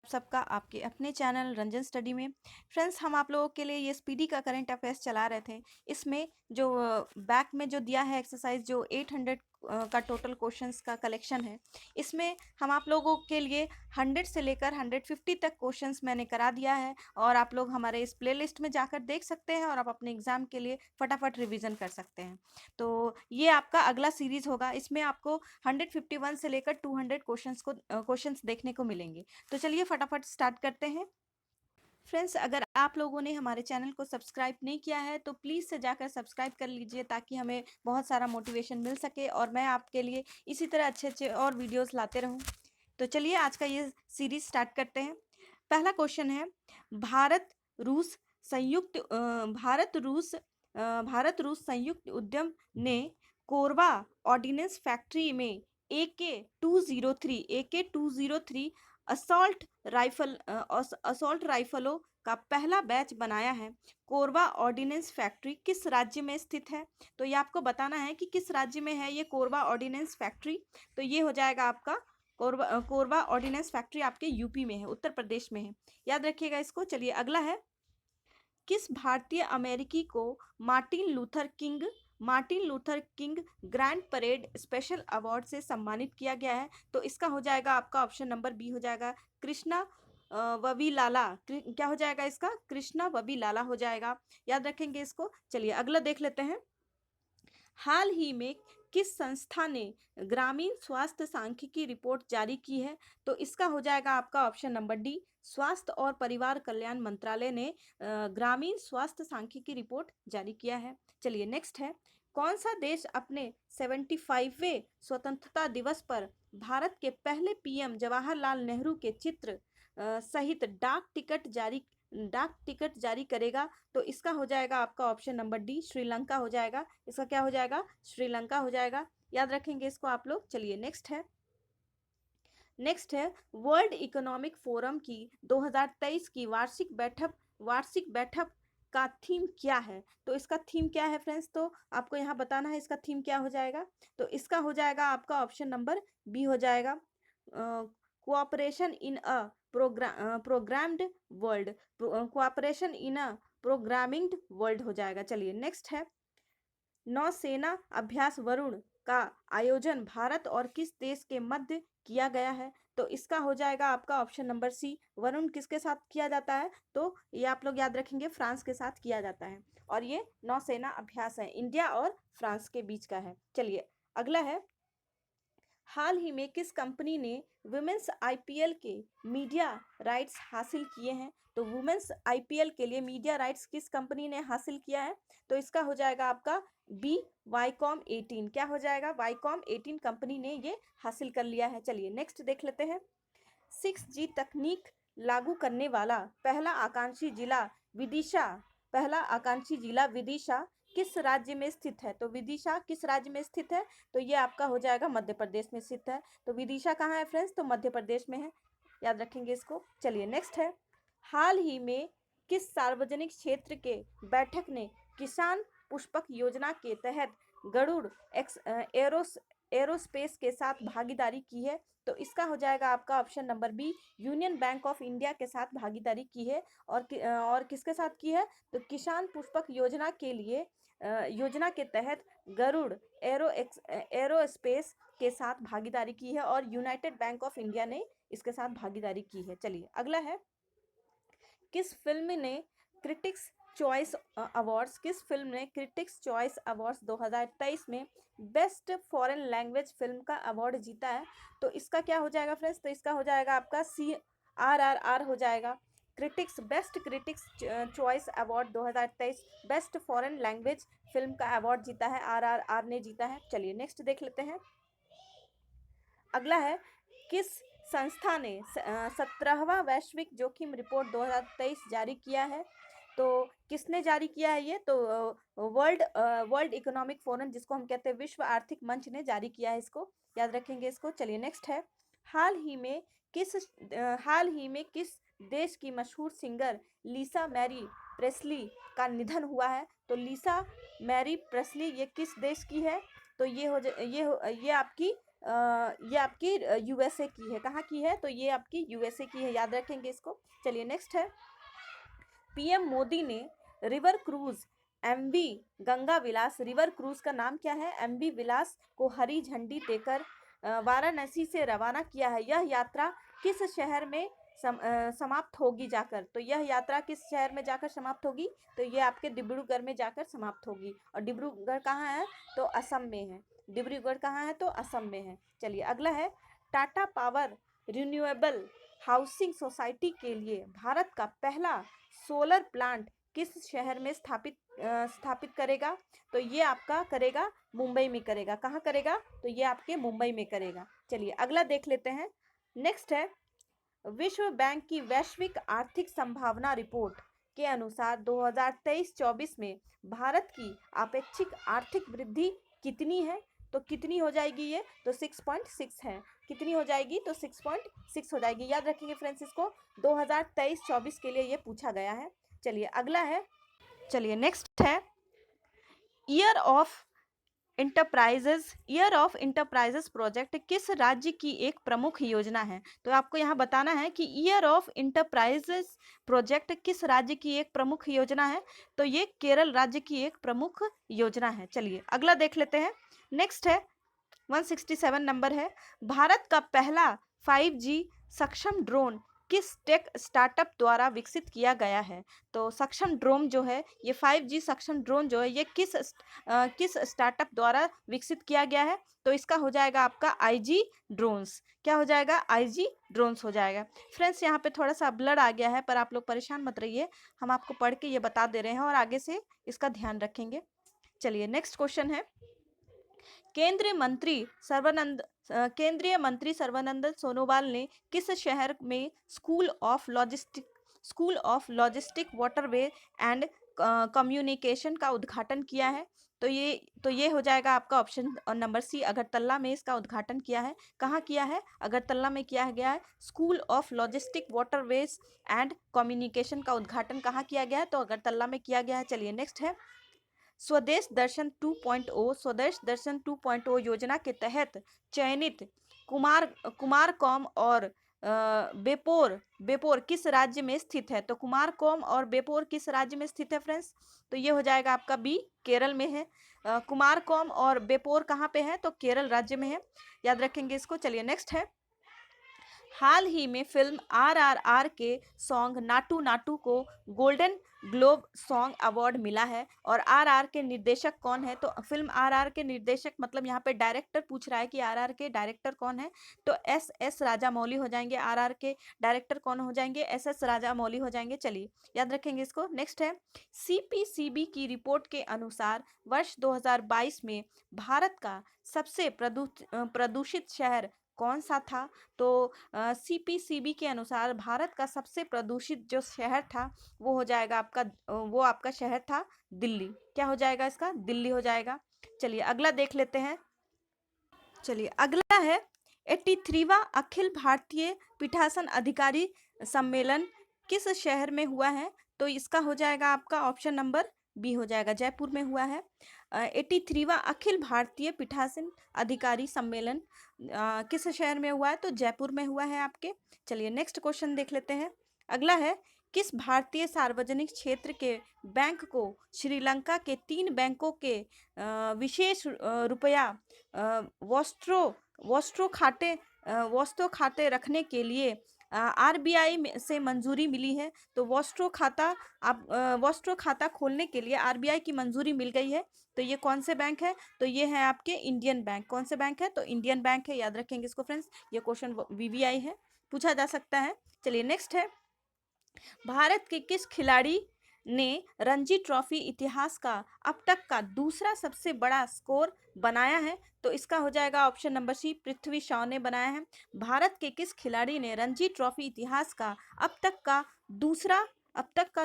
सबका आपके अपने चैनल रंजन स्टडी में। फ्रेंड्स, हम आप लोगों के लिए ये स्पीडी का करंट अफेयर्स चला रहे थे। इसमें जो बैक में जो दिया है एक्सरसाइज, जो 800 का टोटल क्वेश्चंस का कलेक्शन है, इसमें हम आप लोगों के लिए 100 से लेकर 150 तक क्वेश्चंस मैंने करा दिया है, और आप लोग हमारे इस प्लेलिस्ट में जाकर देख सकते हैं और आप अपने एग्जाम के लिए फटाफट रिवीजन कर सकते हैं। तो ये आपका अगला सीरीज होगा, इसमें आपको 151 से लेकर 200 क्वेश्चंस देखने को मिलेंगे। तो चलिए फटाफट स्टार्ट करते हैं। फ्रेंड्स, अगर आप लोगों ने हमारे चैनल को सब्सक्राइब नहीं किया है तो प्लीज़ से जाकर सब्सक्राइब कर लीजिए, ताकि हमें बहुत सारा मोटिवेशन मिल सके और मैं आपके लिए इसी तरह अच्छे अच्छे और वीडियोस लाते रहूं। तो चलिए आज का ये सीरीज स्टार्ट करते हैं। पहला क्वेश्चन है, भारत रूस भारत रूस संयुक्त उद्यम ने कोरबा ऑर्डिनेंस फैक्ट्री में AK-203 असॉल्ट राइफलों का पहला बैच बनाया है। कोरबा ऑर्डिनेंस फैक्ट्री किस राज्य में स्थित है? तो ये आपको बताना है कि किस राज्य में है ये कोरबा ऑर्डिनेंस फैक्ट्री। तो ये हो जाएगा आपका कोरबा ऑर्डिनेंस फैक्ट्री आपके यूपी में है, उत्तर प्रदेश में है। याद रखिएगा इसको। चलिए अगला है, किस भारतीय अमेरिकी को Martin Luther king grand parade special award से सम्मानित किया गया है? तो इसका हो जाएगा आपका ऑप्शन नंबर बी हो जाएगा, कृष्णा वबीलाला। क्या हो जाएगा इसका? कृष्णा वबीलाला हो जाएगा। याद रखेंगे इसको। चलिए अगला देख लेते हैं। हाल ही में किस संस्था ने ग्रामीण स्वास्थ्य सांख्यिकी रिपोर्ट जारी की है? तो इसका हो जाएगा आपका ऑप्शन नंबर डी, स्वास्थ्य और परिवार कल्याण मंत्रालय ने ग्रामीण स्वास्थ्य सांख्यिकी रिपोर्ट जारी किया है। चलिए नेक्स्ट है, कौन सा देश अपने 75वें स्वतंत्रता दिवस पर भारत के पहले पीएम जवाहरलाल नेहरू के चित्र सहित डाक टिकट जारी करेगा? तो इसका हो जाएगा आपका ऑप्शन नंबर डी, श्रीलंका हो जाएगा। इसका क्या हो जाएगा? श्रीलंका हो जाएगा। याद रखेंगे इसको आप लोग। चलिए नेक्स्ट है, वर्ल्ड इकोनॉमिक फोरम की 2023 की वार्षिक बैठक का थीम क्या है? तो इसका थीम क्या है फ्रेंड्स? तो आपको यहाँ बताना है इसका थीम क्या हो जाएगा। तो इसका हो जाएगा आपका ऑप्शन नंबर बी हो जाएगा, cooperation in a programmed world. Cooperation in a programming world हो जाएगा। चलिए नेक्स्ट है, नौसेना अभ्यास वरुण का आयोजन भारत और किस देश के मध्य किया गया है? तो इसका हो जाएगा आपका ऑप्शन नंबर सी, वरुण किसके साथ किया जाता है? तो ये आप लोग याद रखेंगे, फ्रांस के साथ किया जाता है। और ये नौसेना अभ्यास है, इंडिया और फ्रांस के बीच का है। चलिए अगला है, हाल ही में किस कंपनी ने वुमेन्स आईपीएल के मीडिया राइट्स हासिल किए हैं? तो वुमेन्स आईपीएल के लिए मीडिया राइट्स किस कंपनी ने हासिल किया है? तो इसका हो जाएगा आपका बी, वाईकॉम 18। क्या हो जाएगा? वाईकॉम 18 कंपनी ने ये हासिल कर लिया है। चलिए नेक्स्ट देख लेते हैं, 6G तकनीक लागू करने वाला पहला आकांक्षी जिला विदिशा किस राज्य में स्थित है? तो विदिशा किस राज्य में स्थित है? तो ये आपका हो जाएगा मध्य प्रदेश में स्थित है। तो विदिशा कहाँ है फ्रेंड्स? तो मध्य प्रदेश में है। याद रखेंगे इसको। चलिए नेक्स्ट है, हाल ही में किस सार्वजनिक क्षेत्र के बैठक ने किसान पुष्पक योजना के तहत गरुड़ एरोस्पेस के साथ भागीदारी की है? तो इसका हो जाएगा आपका option number B, Union Bank of India के साथ भागीदारी की है। और किसके साथ की है? तो किसान पुष्पक योजना के लिए योजना के तहत गरुड़ एरोस्पेस के साथ भागीदारी की है, और यूनाइटेड बैंक ऑफ इंडिया ने इसके साथ भागीदारी की है। चलिए अगला है, किस फिल्म ने क्रिटिक्स क्रिटिक्स चॉइस अवार्ड्स 2023 में बेस्ट फॉरेन लैंग्वेज फिल्म का अवार्ड जीता है? तो इसका क्या हो जाएगा फ्रेंड्स? तो इसका हो जाएगा आपका CRRR हो जाएगा, critics choice award 2023 best foreign language film का अवार्ड जीता है, RRR ने जीता है। चलिए नेक्स्ट देख लेते हैं। अगला है, किस संस्था ने 17वां वैश्विक जोखिम रिपोर्ट 2023 जारी किया है? तो किसने जारी किया है ये? तो वर्ल्ड इकोनॉमिक फोरम, जिसको हम कहते हैं विश्व आर्थिक मंच, ने जारी किया है इसको। याद रखेंगे इसको। चलिए नेक्स्ट है, हाल ही में किस देश की मशहूर सिंगर लिसा मैरी प्रेस्ली का निधन हुआ है? तो लिसा मैरी प्रेस्ली ये किस देश की है? तो ये आपकी ये आपकी यूएसए की है। कहाँ की है? तो ये आपकी यूएसए की है, याद रखेंगे इसको। चलिए नेक्स्ट है, पीएम मोदी ने रिवर क्रूज एमवी गंगा विलास, रिवर क्रूज का नाम क्या है? एमवी विलास को हरी झंडी देकर वाराणसी से रवाना किया है। यह यात्रा किस शहर में समाप्त होगी जाकर? तो यह यात्रा किस शहर में जाकर समाप्त होगी? तो ये आपके डिब्रूगढ़ में जाकर समाप्त होगी। और डिब्रूगढ़ कहाँ है? तो असम में है। डिब्रूगढ़ कहाँ है? तो असम में है। चलिए अगला है, Tata power renewable housing society के लिए भारत का पहला सोलर प्लांट किस शहर में स्थापित करेगा? तो ये आपका करेगा मुंबई में करेगा। कहाँ करेगा? तो ये आपके मुंबई में करेगा। चलिए अगला देख लेते हैं। नेक्स्ट है, विश्व बैंक की वैश्विक आर्थिक संभावना रिपोर्ट के अनुसार 2023-24 में भारत की अपेक्षित आर्थिक वृद्धि कितनी है? तो कितनी हो जाएगी ये? तो 6.6 है। कितनी हो जाएगी? तो 6.6 हो जाएगी। याद रखेंगे फ्रेंड्स इसको, 2023-24 के लिए ये पूछा गया है। चलिए अगला है, चलिए नेक्स्ट है, ईयर ऑफ इंटरप्राइजेस प्रोजेक्ट किस राज्य की एक प्रमुख योजना है? तो आपको यहाँ बताना है कि ईयर ऑफ इंटरप्राइजेस प्रोजेक्ट किस राज्य की एक प्रमुख योजना है? तो ये केरल राज्य की एक प्रमुख योजना है। चलिए अगला देख लेते हैं। नेक्स्ट है, 167 नंबर है, भारत का पहला 5G सक्षम ड्रोन किस टेक स्टार्टअप द्वारा विकसित किया गया है? तो सक्षम ड्रोन जो है, ये 5G सक्षम ड्रोन जो है, ये किस स्टार्टअप द्वारा विकसित किया गया है? तो इसका हो जाएगा आपका IG ड्रोन्स। क्या हो जाएगा? IG ड्रोन्स हो जाएगा। फ्रेंड्स यहाँ पे थोड़ा सा ब्लर आ गया है, पर आप लोग परेशान मत रहिए, हम आपको पढ़ के ये बता दे रहे हैं और आगे से इसका ध्यान रखेंगे। चलिए नेक्स्ट क्वेश्चन है, केंद्रीय मंत्री सर्बानंद सोनोवाल ने किस शहर में school of logistic waterway and communication का उद्घाटन किया है? तो ये हो जाएगा आपका ऑप्शन नंबर सी, अगरतला में इसका उद्घाटन किया है। कहाँ किया है? अगरतला में किया गया है। School of logistic waterways and communication का उद्घाटन कहाँ किया गया है? तो अगरतला में किया गया है। चलिए नेक्स्ट है, स्वदेश दर्शन 2.0 योजना के तहत चयनित कुमारकोम और बेपोर किस राज्य में स्थित है? तो कुमारकोम और बेपोर किस राज्य में स्थित है फ्रेंड्स? तो ये हो जाएगा आपका बी, केरल में है। कुमारकोम और बेपोर कहाँ पे है? तो केरल राज्य में है, याद रखेंगे इसको। चलिए नेक्स्ट है, हाल ही में फिल्म RRR के सॉन्ग नाटू नाटू को गोल्डन ग्लोब सॉन्ग अवार्ड मिला है। और RR के निर्देशक कौन है? तो फिल्म RR के निर्देशक मतलब यहाँ पे डायरेक्टर पूछ रहा है कि RR के डायरेक्टर कौन है? तो SS राजामौली हो जाएंगे। RR के डायरेक्टर कौन हो जाएंगे? SS राजामौली हो जाएंगे। चलिए याद रखेंगे इसको। नेक्स्ट है, CPCB की रिपोर्ट के अनुसार वर्ष 2022 में भारत का सबसे प्रदूषित शहर कौन सा था? तो CPCB के अनुसार भारत का सबसे प्रदूषित जो शहर था वो हो जाएगा आपका वो आपका शहर था दिल्ली। क्या हो जाएगा इसका? दिल्ली हो जाएगा। चलिए अगला देख लेते हैं। चलिए अगला है, 83वां अखिल भारतीय पीठासन अधिकारी सम्मेलन किस शहर में हुआ है? तो इसका हो जाएगा आपका ऑप्शन नंबर बी हो जाएगा, जयपुर में हुआ है। 83वां अखिल भारतीय पीठासीन अधिकारी सम्मेलन किस शहर में हुआ है? तो जयपुर में हुआ है आपके। चलिए नेक्स्ट क्वेश्चन देख लेते हैं। अगला है, किस भारतीय सार्वजनिक क्षेत्र के बैंक को श्रीलंका के 3 बैंकों के विशेष रुपया वॉस्ट्रो खाते रखने के लिए RBI से मंजूरी मिली है? तो वॉस्ट्रो खाता खोलने के लिए RBI की मंजूरी मिल गई है। तो ये कौन से बैंक है? तो ये है आपके इंडियन बैंक। कौन से बैंक है? तो इंडियन बैंक है, याद रखेंगे इसको फ्रेंड्स। ये क्वेश्चन VVI है, पूछा जा सकता है। चलिए नेक्स्ट है, भारत के किस खिलाड़ी ने रणजी ट्रॉफी इतिहास का अब तक का दूसरा सबसे बड़ा स्कोर बनाया है? तो इसका हो जाएगा option number C, Prithvi Shaw ने बनाया है। भारत के किस खिलाड़ी ने रणजी ट्रॉफी इतिहास का अब तक का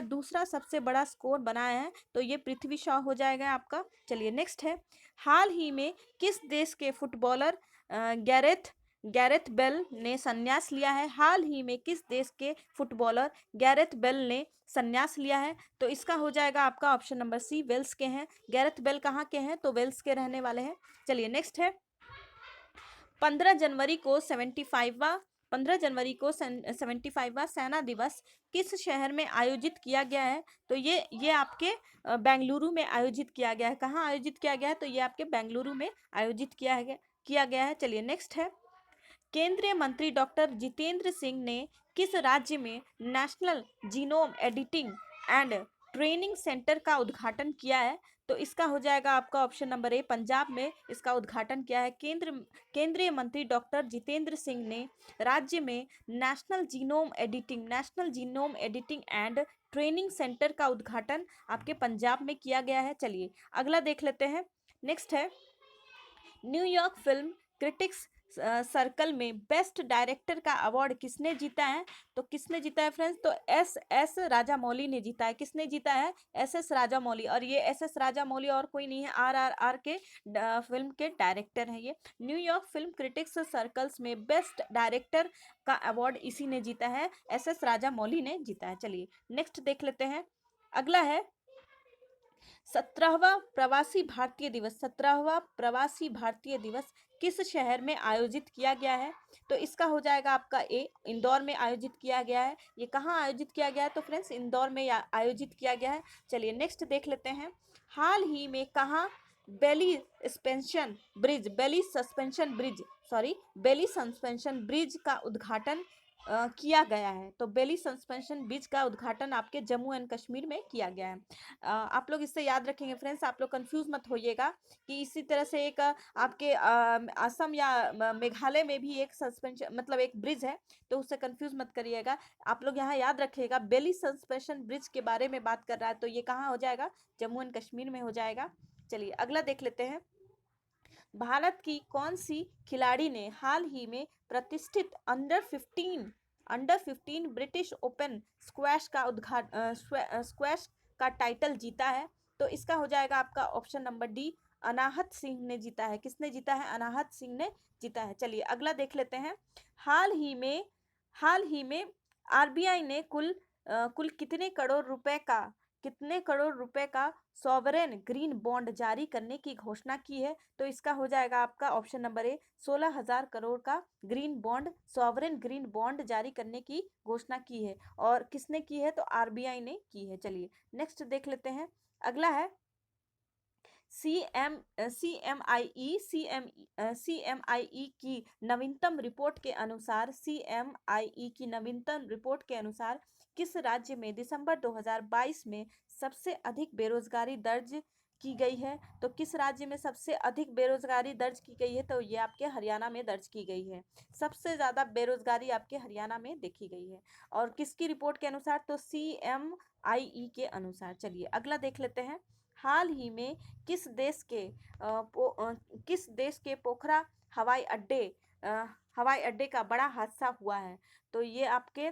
दूसरा सबसे बड़ा स्कोर बनाया है? तो ये पृथ्वी शॉ हो जाएगा आपका। चलिए नेक्स्ट है, हाल ही में किस देश के फुटबॉलर गैरेथ बेल ने संन्यास लिया है? हाल ही में किस देश के फुटबॉलर गैरेथ बेल ने संन्यास लिया है? तो इसका हो जाएगा आपका ऑप्शन नंबर सी, वेल्स के हैं। गैरेथ बेल कहाँ के हैं? तो वेल्स के रहने वाले हैं। चलिए नेक्स्ट है, 15 जनवरी को 75वां सेना दिवस किस शहर में आयोजित किया गया है? तो ये आपके बेंगलुरु में आयोजित किया गया है। कहाँ आयोजित किया गया है? तो ये आपके बेंगलुरु में आयोजित किया गया है। चलिए नेक्स्ट है, केंद्रीय मंत्री डॉक्टर जितेंद्र सिंह ने किस राज्य में national genome editing and training centre का उद्घाटन किया है? तो इसका हो जाएगा आपका ऑप्शन नंबर ए, पंजाब में इसका उद्घाटन किया है। केंद्रीय मंत्री डॉक्टर जितेंद्र सिंह ने राज्य में national genome editing and training centre का उद्घाटन आपके पंजाब में किया गया है। चलिए अगला देख लेते हैं। नेक्स्ट है, न्यूयॉर्क फिल्म क्रिटिक्स सर्कल में बेस्ट डायरेक्टर का अवार्ड किसने जीता है? तो किसने जीता है फ्रेंड्स? तो एस राजामौली ने जीता है। किसने जीता है? एस राजामौली। और ये एस राजामौली और कोई नहीं है, RRR के फिल्म के डायरेक्टर हैं ये। न्यूयॉर्क फिल्म क्रिटिक्स सर्कल्स में बेस्ट डायरेक्टर का अवार्ड इसी ने जीता है, एस राजामौली ने जीता है। चलिए नेक्स्ट देख लेते हैं। अगला है 17वां प्रवासी भारतीय दिवस किस शहर में आयोजित किया गया है? तो इसका हो जाएगा आपका ए, इंदौर में आयोजित किया गया है। ये कहाँ आयोजित किया गया है? तो फ्रेंड्स इंदौर में आयोजित किया गया है। चलिए नेक्स्ट देख लेते हैं। हाल ही में कहाँ बेली सस्पेंशन ब्रिज का उद्घाटन किया गया है? तो बेली सस्पेंशन ब्रिज का उद्घाटन आपके जम्मू एंड कश्मीर में किया गया है। आप लोग इससे याद रखेंगे फ्रेंड्स, आप लोग कंफ्यूज मत होइएगा कि इसी तरह से एक आपके असम या मेघालय में भी एक सस्पेंशन मतलब एक ब्रिज है, तो उससे कंफ्यूज मत करिएगा। आप लोग यहाँ याद रखिएगा, बेली सस्पेंशन ब्रिज के बारे में बात कर रहा है, तो ये कहाँ हो जाएगा? जम्मू एंड कश्मीर में हो जाएगा। चलिए अगला देख लेते हैं। भारत की कौन सी खिलाड़ी ने हाल ही में प्रतिष्ठित अंडर 15 ब्रिटिश ओपन स्क्वैश का टाइटल जीता है? तो इसका हो जाएगा आपका ऑप्शन नंबर डी, अनाहत सिंह ने जीता है। किसने जीता है? अनाहत सिंह ने जीता है। चलिए अगला देख लेते हैं। हाल ही में RBI ने कुल कितने करोड़ रुपए का सॉवरेन ग्रीन बॉन्ड जारी करने की घोषणा की है? तो इसका हो जाएगा आपका ऑप्शन नंबर ए, 16,000 करोड़ का सॉवरेन ग्रीन बॉन्ड जारी करने की घोषणा की है। और किसने की है? तो RBI ने की है। चलिए नेक्स्ट देख लेते हैं। अगला है CMIE की नवीनतम रिपोर्ट के अनुसार किस राज्य में दिसंबर 2022 में सबसे अधिक बेरोजगारी दर्ज की गई है? तो किस राज्य में सबसे अधिक बेरोजगारी दर्ज की गई है? तो ये आपके हरियाणा में दर्ज की गई है। सबसे ज्यादा बेरोजगारी आपके हरियाणा में देखी गई है। और किसकी रिपोर्ट के अनुसार? तो CMIE के अनुसार। चलिए अगला देख लेते हैं। हाल ही में किस देश के पोखरा हवाई अड्डे का बड़ा हादसा हुआ है? तो ये आपके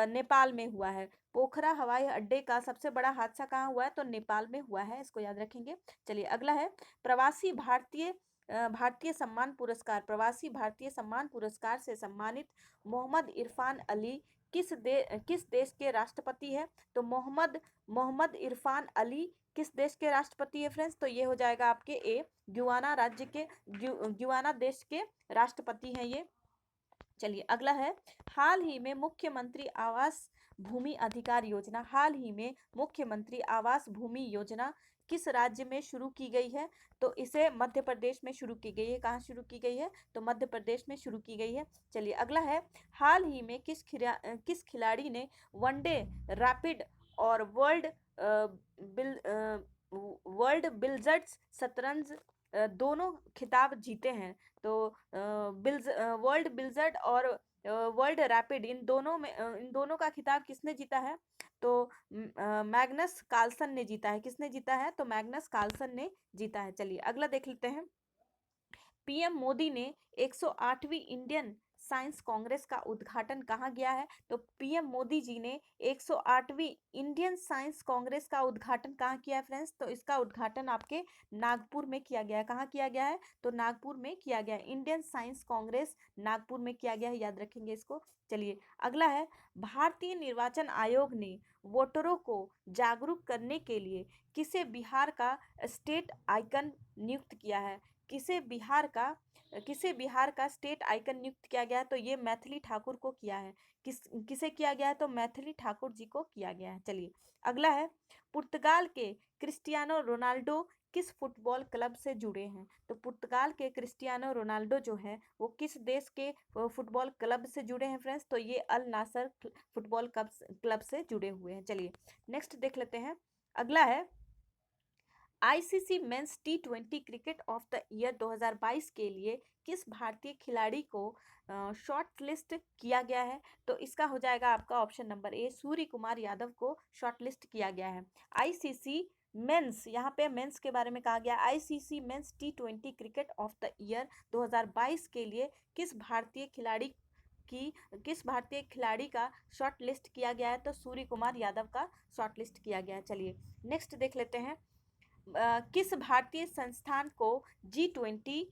नेपाल में हुआ है। पोखरा हवाई अड्डे का सबसे बड़ा हादसा कहाँ हुआ है? तो नेपाल में हुआ है, इसको याद रखेंगे। चलिए अगला है, प्रवासी भारतीय सम्मान पुरस्कार से सम्मानित मोहम्मद इरफान अली किस देश के राष्ट्रपति है? तो मोहम्मद इरफान अली किस देश के राष्ट्रपति है फ्रेंड्स? तो ये हो जाएगा आपके ए, गुयाना देश के राष्ट्रपति हैं ये। चलिए अगला है, हाल ही में मुख्यमंत्री आवास भूमि योजना किस राज्य में शुरू की गई है? तो इसे मध्य प्रदेश में शुरू की गई है। कहाँ शुरू की गई है? तो मध्य प्रदेश में शुरू की गई है। चलिए अगला है, हाल ही में किस खिलाड़ी ने वनडे रैपिड और वर्ल्ड बिल्जर्ड्स शतरंज दोनों खिताब जीते हैं? तो वर्ल्ड बिल्जर्ड और वर्ल्ड रैपिड इन दोनों का खिताब किसने जीता है? तो मैग्नस कार्लसन ने जीता है। किसने जीता है? तो मैग्नस कार्लसन ने जीता है। चलिए अगला देख लेते हैं। PM मोदी ने 108वीं इंडियन साइंस कांग्रेस का उद्घाटन कहाँ किया है? तो PM मोदी जी ने 108वीं इंडियन साइंस कांग्रेस का उद्घाटन कहाँ किया है फ्रेंड्स? तो इसका उद्घाटन आपके नागपुर में किया गया है। कहाँ किया गया है? तो नागपुर में किया गया है। इंडियन साइंस कांग्रेस नागपुर में किया गया है, याद रखेंगे इसको। चलिए अगला है, भारतीय निर्वाचन आयोग ने वोटरों को जागरूक करने के लिए किसे बिहार का स्टेट आइकन नियुक्त किया है? किसे बिहार का किसे बिहार का स्टेट आइकन नियुक्त किया गया है? तो ये मैथिली ठाकुर को किया है। किसे किया गया है? तो मैथिली ठाकुर जी को किया गया है। चलिए अगला है, पुर्तगाल के क्रिस्टियानो रोनाल्डो किस फुटबॉल क्लब से जुड़े हैं? तो पुर्तगाल के क्रिस्टियानो रोनाल्डो जो है वो किस देश के फुटबॉल क्लब से जुड़े हैं फ्रेंड्स? तो ये अल नासर फुटबॉल क्लब से जुड़े हुए हैं। चलिए नेक्स्ट देख लेते हैं। अगला है, ICC men's T20 cricket of the year 2022 के लिए किस भारतीय खिलाड़ी को शॉर्ट लिस्ट किया गया है? तो इसका हो जाएगा आपका option number A, Surya Kumar Yadav को शॉर्ट लिस्ट किया गया है। आईसीसी मेंस, यहाँ पे मेंस के बारे में कहा गया, ICC men's T20 cricket of the year 2022 के लिए किस भारतीय खिलाड़ी का शॉर्ट लिस्ट किया गया है? तो सूर्य कुमार यादव का शॉर्ट लिस्ट किया गया है। चलिए नेक्स्ट देख लेते हैं। किस भारतीय संस्थान को जी20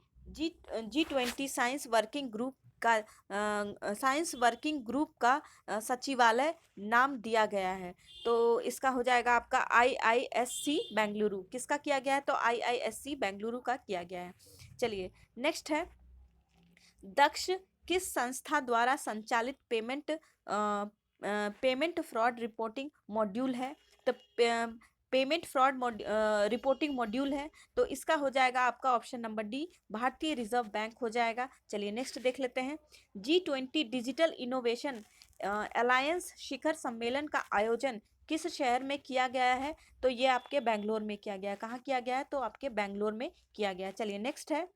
साइंस वर्किंग ग्रुप का सचिवालय नाम दिया गया है? तो इसका हो जाएगा आपका आईआईएससी बेंगलुरु। किसका किया गया है? तो आईआईएससी बेंगलुरु का किया गया है। चलिए नेक्स्ट है, दक्ष किस संस्था द्वारा संचालित पेमेंट फ्रॉड रिपोर्टिंग मॉड्यूल है? तो पेमेंट फ्रॉड रिपोर्टिंग मॉड्यूल है, तो इसका हो जाएगा आपका ऑप्शन नंबर डी, भारतीय रिजर्व बैंक हो जाएगा। चलिए नेक्स्ट देख लेते हैं। जी20 डिजिटल इनोवेशन अलायंस शिखर सम्मेलन का आयोजन किस शहर में किया गया है? तो ये आपके बेंगलोर में किया गया है। कहाँ किया गया है? तो आपके बेंगलोर में किया गया है। चलिए नेक्स्ट है,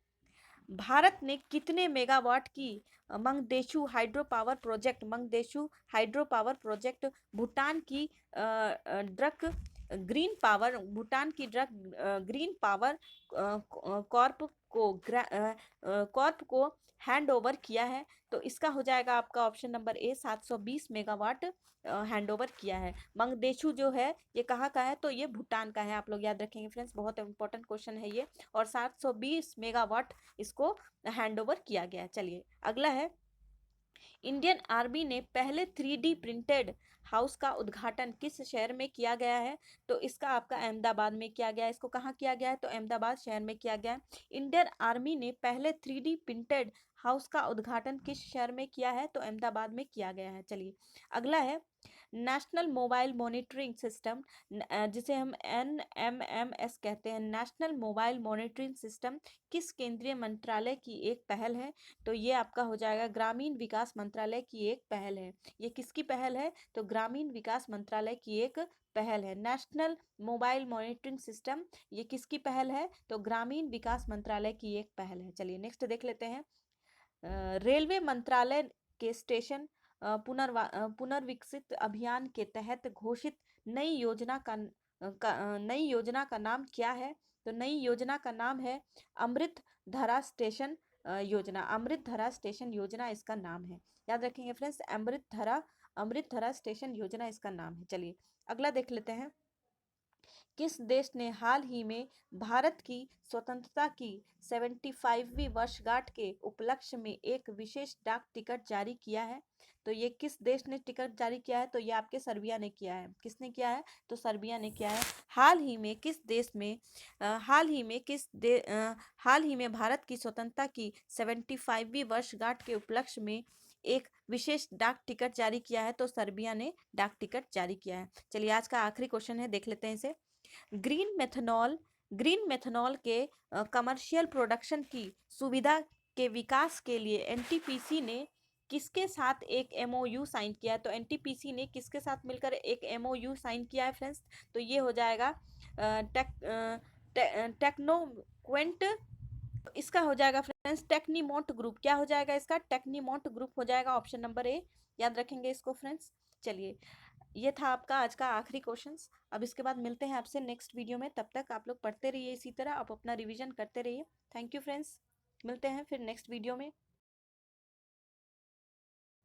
भारत ने कितने मेगावाट की मंगदेशु हाइड्रो पावर प्रोजेक्ट भूटान की ड्रक ग्रीन पावर कॉर्प को हैंड ओवर किया है? तो इसका हो जाएगा आपका option number A, 720 megawatt hand over किया है। मंगदेशु जो है ये कहाँ का है? तो ये भूटान का है। आप लोग याद रखेंगे फ्रेंड्स, बहुत इंपॉर्टेंट क्वेश्चन है ये। और 720 मेगावाट इसको हैंड ओवर किया गया। चलिए अगला है, इंडियन आर्मी ने पहले 3D प्रिंटेड हाउस का उद्घाटन किस शहर में किया गया है? तो इसका आपका अहमदाबाद में किया गया है। इसको कहाँ किया गया है? तो अहमदाबाद शहर में किया गया है। इंडियन आर्मी ने पहले 3D प्रिंटेड हाउस का उद्घाटन किस शहर में किया है? तो अहमदाबाद में किया गया है। चलिए अगला है, नेशनल मोबाइल मॉनिटरिंग सिस्टम, जिसे हम NMMS कहते हैं, नेशनल मोबाइल मॉनिटरिंग सिस्टम किस केंद्रीय मंत्रालय की एक पहल है? तो ये आपका हो जाएगा ग्रामीण विकास मंत्रालय की एक पहल है। ये किसकी पहल है? तो ग्रामीण विकास मंत्रालय की एक पहल है। नेशनल मोबाइल मॉनिटरिंग सिस्टम ये किसकी पहल है? तो ग्रामीण विकास मंत्रालय की एक पहल है। चलिए नेक्स्ट देख लेते हैं। रेलवे मंत्रालय के स्टेशन पुनर्विकसित अभियान के तहत घोषित नई योजना का नाम क्या है? तो नई योजना का नाम है अमृत धारा स्टेशन योजना। अमृत धारा स्टेशन योजना इसका नाम है। याद रखेंगे फ्रेंड्स, अमृत धारा स्टेशन योजना इसका नाम है। चलिए अगला देख लेते हैं। किस देश ने हाल ही में भारत की स्वतंत्रता की 75वीं वर्षगांठ के उपलक्ष्य में एक विशेष डाक टिकट जारी किया है? तो ये किस देश ने टिकट जारी किया है? तो ये आपके सर्बिया ने किया है। किसने किया है? तो सर्बिया ने किया है। हाल ही में किस देश में हाल ही में भारत की स्वतंत्रता की 75वीं वर्षगांठ के उपलक्ष्य में एक विशेष डाक टिकट जारी किया है? तो सर्बिया ने डाक टिकट जारी किया है। चलिए आज का आखिरी क्वेश्चन है, देख लेते हैं इसे। ग्रीन मेथनॉल के कमर्शियल प्रोडक्शन की सुविधा के विकास के लिए एनटीपीसी ने किसके साथ एक एमओयू साइन किया है? तो एनटीपीसी ने किसके साथ मिलकर एक एमओयू साइन किया है फ्रेंड्स? तो ये हो जाएगा टेक्नोक्वेंट। इसका हो जाएगा फ्रेंड्स टेक्नीमोंट ग्रुप। क्या हो जाएगा इसका? टेक्नीमोंट ग्रुप हो जाएगा, ऑप्शन नंबर ए। याद रखेंगे इसको फ्रेंड्स। चलिए ये था आपका आज का आखिरी क्वेश्चंस। अब इसके बाद मिलते हैं आपसे नेक्स्ट वीडियो में। तब तक आप लोग पढ़ते रहिए इसी तरह, आप अपना रिवीजन करते रहिए। थैंक यू फ्रेंड्स, मिलते हैं फिर नेक्स्ट वीडियो में।